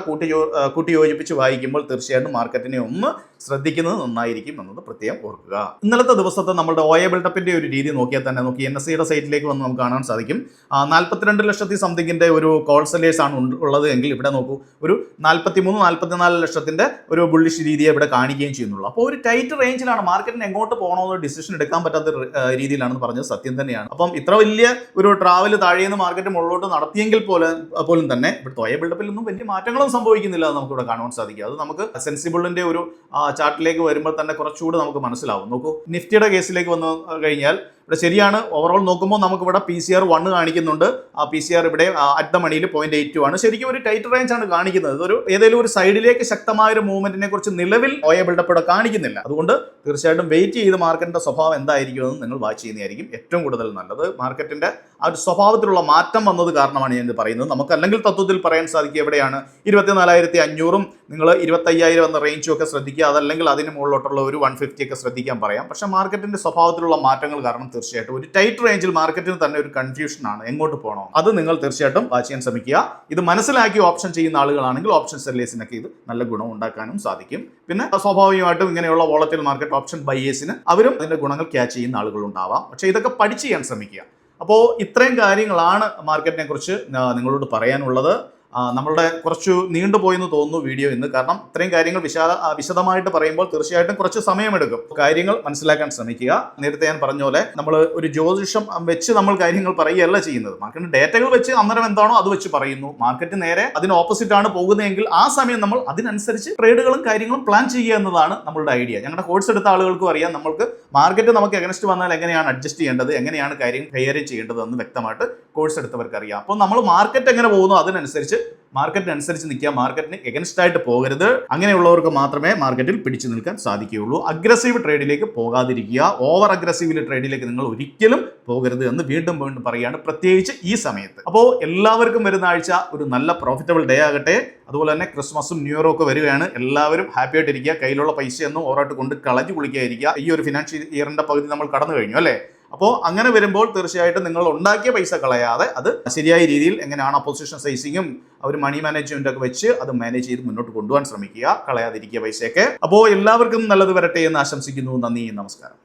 S1: കൂട്ടി യോജിപ്പിച്ച് വായിക്കുമ്പോൾ തീർച്ചയായിട്ടും മാർക്കറ്റിനെ ഒന്ന് ശ്രദ്ധിക്കുന്നത് നന്നായിരിക്കും എന്നത് പ്രത്യേകം ഓർക്കുക. ഇന്നലത്തെ ദിവസത്തെ നമ്മുടെ OA ബിൽഡപ്പിന്റെ ഒരു രീതി നോക്കിയാൽ തന്നെ നോക്കി NSEയുടെ സൈറ്റിലേക്ക് വന്ന് നമുക്ക് കാണാൻ സാധിക്കും 42 ലക്ഷത്തി സംതിങ്ങിന്റെ ഒരു കോൾ സെല്ലേഴ്സ് ആണ് ഉള്ളത് എങ്കിൽ ഇവിടെ നോക്കൂ ഒരു 43-44 ലക്ഷത്തിന്റെ ഒരു ബുള്ളിഷ് രീതിയെ ഇവിടെ കാണിക്കുകയും ചെയ്യുന്നുള്ളൂ. അപ്പോൾ ഒരു ടൈറ്റ് റേഞ്ചിലാണ് മാർക്കറ്റിന് എങ്ങോട്ട് പോകണമെന്ന് ഡിസിഷൻ എടുക്കാൻ പറ്റാത്ത രീതിയിലാണെന്ന് പറഞ്ഞത് സത്യം തന്നെയാണ്. അപ്പം ഇത്ര വലിയ ഒരു ട്രാവൽ താഴേന്ന് മാർക്കറ്റ് മുകളിലോട്ട് നടത്തിയെങ്കിൽ പോലും തന്നെ ഇവിടുത്തെ OA ബിൽഡപ്പിൽ ഒന്നും വലിയ മാറ്റങ്ങളും സംഭവിക്കുന്നില്ല എന്ന് നമുക്ക് ഇവിടെ കാണുവാൻ സാധിക്കും. അത് നമുക്ക് സെൻസിബിളിന്റെ ഒരു ചാർട്ടിലേക്ക് വരുമ്പോൾ തന്നെ കുറച്ചുകൂടി നമുക്ക് മനസ്സിലാവും. നോക്കൂ, നിഫ്റ്റിയുടെ കേസിലേക്ക് വന്നു കഴിഞ്ഞാൽ ഇവിടെ ശരിയാണ് ഓവറോൾ നോക്കുമ്പോൾ നമുക്ക് ഇവിടെ PCR 1 കാണിക്കുന്നുണ്ട്. ആ PCR ഇവിടെ അറ്റ് ദ മണിയിൽ 0.82 ആണ്. ശരിക്കും ഒരു ടൈറ്റ് റേഞ്ച് ആണ് കാണിക്കുന്നത്. ഇതൊരു ഏതെങ്കിലും ഒരു സൈഡിലേക്ക് ശക്തമായ ഒരു മൂവ്മെന്റിനെ കുറിച്ച് നിലവിൽ OA ബിൽഡപ്പ് ഇവിടെ കാണിക്കുന്നില്ല. അതുകൊണ്ട് തീർച്ചയായിട്ടും വെയിറ്റ് ചെയ്ത് മാർക്കറ്റിന്റെ സ്വഭാവം എന്തായിരിക്കുമെന്ന് നിങ്ങൾ വാച്ച് ചെയ്യുന്നതായിരിക്കും ഏറ്റവും കൂടുതൽ നല്ലത്. മാർക്കറ്റിന്റെ ആ ഒരു സ്വഭാവത്തിലുള്ള മാറ്റം വന്നത് കാരണമാണ് ഞാൻ ഇത് പറയുന്നത്. നമുക്ക് അല്ലെങ്കിൽ തത്വത്തിൽ പറയാൻ സാധിക്കുക എവിടെയാണ് 24,500 നിങ്ങൾ 25,000 എന്ന റേഞ്ചും ഒക്കെ ശ്രദ്ധിക്കുക. അതല്ലെങ്കിൽ അതിന് മുകളിലോട്ടുള്ള ഒരു 150 ഒക്കെ ശ്രദ്ധിക്കാൻ പറയാം. പക്ഷെ മാർക്കറ്റിന്റെ സ്വഭാവത്തിലുള്ള മാറ്റങ്ങൾ കാരണം തീർച്ചയായിട്ടും ഒരു ടൈറ്റ് റേഞ്ചിൽ മാർക്കറ്റിന് തന്നെ ഒരു കൺഫ്യൂഷൻ ആണ്. എങ്ങോട്ട് പോകണോ അത് നിങ്ങൾ തീർച്ചയായിട്ടും വാച്ച് ചെയ്യാൻ ശ്രമിക്കുക. ഇത് മനസ്സിലാക്കി ഓപ്ഷൻ ചെയ്യുന്ന ആളുകളാണെങ്കിൽ ഓപ്ഷൻ സെല്ലേഴ്സിനൊക്കെ ഇത് നല്ല ഗുണം ഉണ്ടാക്കാനും സാധിക്കും. പിന്നെ സ്വാഭാവികമായിട്ടും ഇങ്ങനെയുള്ള വോളറ്റൈൽ മാർക്കറ്റ് ഓപ്ഷൻ ബയേഴ്സിന് അവരും അതിന്റെ ഗുണങ്ങൾ ക്യാച്ച് ചെയ്യുന്ന ആളുകൾ ഉണ്ടാവാം. പക്ഷെ ഇതൊക്കെ പഠിച്ച് ചെയ്യാൻ ശ്രമിക്കുക. അപ്പോൾ ഇത്രയും കാര്യങ്ങളാണ് മാർക്കറ്റിനെ കുറിച്ച് നിങ്ങളോട് പറയാനുള്ളത്. നമ്മളുടെ കുറച്ച് നീണ്ടുപോയെന്ന് തോന്നുന്നു വീഡിയോ ഇന്ന്. കാരണം ഇത്രയും കാര്യങ്ങൾ വിശദമായിട്ട് പറയുമ്പോൾ തീർച്ചയായിട്ടും കുറച്ച് സമയമെടുക്കും. കാര്യങ്ങൾ മനസ്സിലാക്കാൻ ശ്രമിക്കുക. നേരത്തെ ഞാൻ പറഞ്ഞ പോലെ നമ്മൾ ഒരു ജ്യോതിഷം വെച്ച് നമ്മൾ കാര്യങ്ങൾ പറയുകയല്ല ചെയ്യുന്നത്. മാർക്കറ്റിന്റെ ഡേറ്റകൾ വെച്ച് അന്നേരം എന്താണോ അത് വെച്ച് പറയുന്നു. മാർക്കറ്റ് നേരെ അതിന് ഓപ്പോസിറ്റ് ആണ് പോകുന്നതെങ്കിൽ ആ സമയം നമ്മൾ അതിനനുസരിച്ച് ട്രേഡുകളും കാര്യങ്ങളും പ്ലാൻ ചെയ്യുക എന്നതാണ് നമ്മളുടെ ഐഡിയ. ഞങ്ങളുടെ കോഴ്സ് എടുത്ത ആളുകൾക്കും അറിയാം നമ്മൾക്ക് മാർക്കറ്റ് നമുക്ക് എഗൻസ്റ്റ് വന്നാൽ എങ്ങനെയാണ് അഡ്ജസ്റ്റ് ചെയ്യേണ്ടത്, എങ്ങനെയാണ് കാര്യം കൈകാര്യം ചെയ്യേണ്ടത് എന്ന് വ്യക്തമായിട്ട് കോഴ്സ് എടുത്തവർക്ക് അറിയാം. അപ്പോൾ നമ്മൾ മാർക്കറ്റ് എങ്ങനെ പോകുന്നു അതിനനുസരിച്ച് മാർക്കറ്റിനനുസരിച്ച് നിൽക്കുക. മാർക്കറ്റിന് എഗൻസ്റ്റ് ആയിട്ട് പോകരുത്. അങ്ങനെയുള്ളവർക്ക് മാത്രമേ മാർക്കറ്റിൽ പിടിച്ചു നിൽക്കാൻ സാധിക്കുകയുള്ളൂ. അഗ്രസീവ് ട്രേഡിലേക്ക് പോകാതിരിക്കുക. ഓവർ അഗ്രസീവ് ട്രേഡിലേക്ക് നിങ്ങൾ ഒരിക്കലും പോകരുത് എന്ന് വീണ്ടും പറയുകയാണ്, പ്രത്യേകിച്ച് ഈ സമയത്ത്. അപ്പോൾ എല്ലാവർക്കും വരുന്ന ആഴ്ച ഒരു നല്ല പ്രോഫിറ്റബിൾ ഡേ ആകട്ടെ. അതുപോലെ തന്നെ ക്രിസ്മസും ന്യൂ ഇയറും ഒക്കെ വരികയാണ്. എല്ലാവരും ഹാപ്പി ആയിട്ടിരിക്കുക. കയ്യിലുള്ള പൈസയൊന്നും ഓരോട്ട് കൊണ്ട് കളഞ്ഞു കുളിക്കാതിരിക്കുക. ഈ ഒരു ഫിനാൻഷ്യൽ ഇയറിന്റെ പകുതി നമ്മൾ കടന്നു കഴിഞ്ഞു അല്ലേ? അപ്പോൾ അങ്ങനെ വരുമ്പോൾ തീർച്ചയായിട്ടും നിങ്ങൾ ഉണ്ടാക്കിയ പൈസ കളയാതെ അത് ശരിയായ രീതിയിൽ എങ്ങനെയാണ് പൊസിഷൻ സൈസിങ്ങും അവർ മണി മാനേജ്മെന്റ് ഒക്കെ വെച്ച് അത് മാനേജ് ചെയ്ത് മുന്നോട്ട് കൊണ്ടുപോകാൻ ശ്രമിക്കുക. കളയാതിരിക്കുക പൈസയൊക്കെ. അപ്പോൾ എല്ലാവർക്കും നല്ലത് വരട്ടെ എന്ന് ആശംസിക്കുന്നു. നന്ദി, നമസ്കാരം.